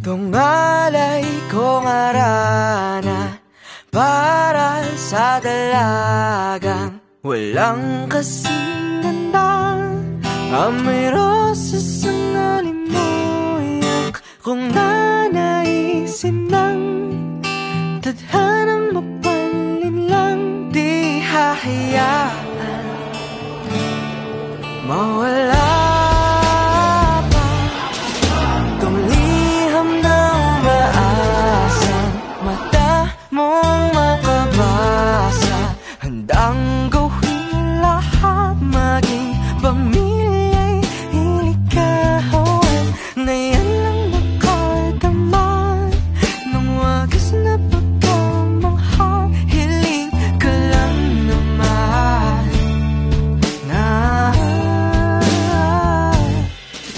Tungalay kong arana para sa dalagang walang kasing ganda. Amoy rosas ang alimoyak kung nanaisin ng tadhanang mapalin lang. Di hahayaan mawala pa tong liham na umaasang mata mong makabasa. Handang gawin lahat, maging pamilya'y ilikawan na yan lang makadaman ng wagas na pagkamangha. Hiling ka lang naman na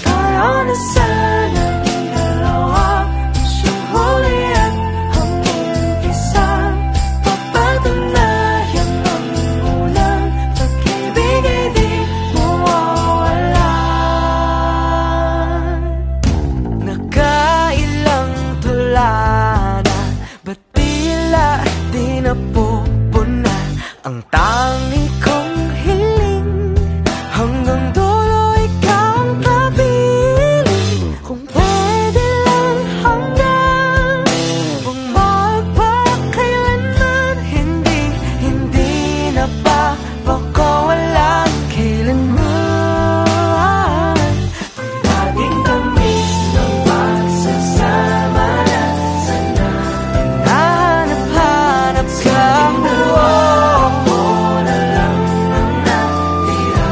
tayo na sana dalawa, siyang huli at hanggang isa. Papatunayan ang unang pag-ibig ay di mawawalan. Nakailang tula na, ba't tila di napupuna ang tangi kong hiling? Hanggang dulo ikaw ang kapiling. Kung pwede lang hanggang kung magpakailanman, hindi na papakawalan kailanman. Ang dating tamis ng pagsasama na sana hinahanap-hanap ka. Ako na lang ang natira,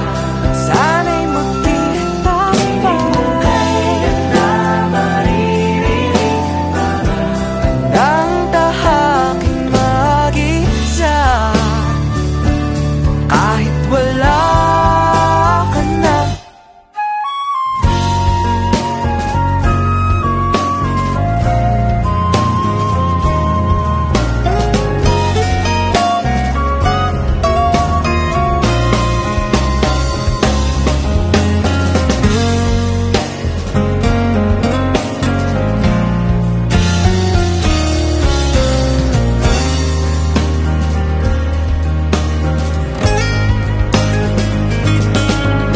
sana'y magkita pa. Hindi mo kailan na maririnig ang tahaking mag-isa. Kahit wala ka na,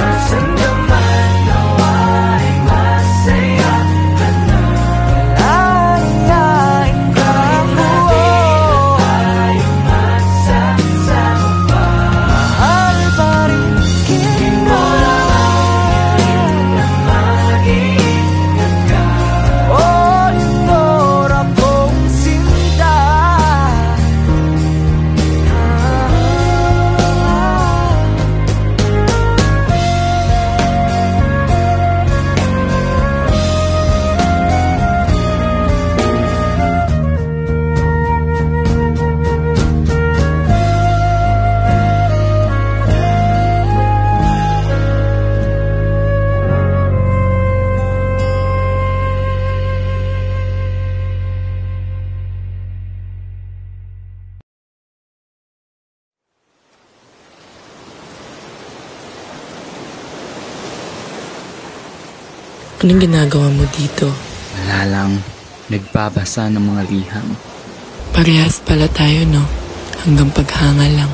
nasan naman nawa'y masaya ka na. Lalayain ka mo, tayo magsasama pa. Mahal pa rin kita, na mag-iingat ka. O Leonor, akong sinta. Anong ginagawa mo dito? Wala lang. Nagbabasa ng mga liham. Parehas pala tayo, no? Hanggang paghanga lang.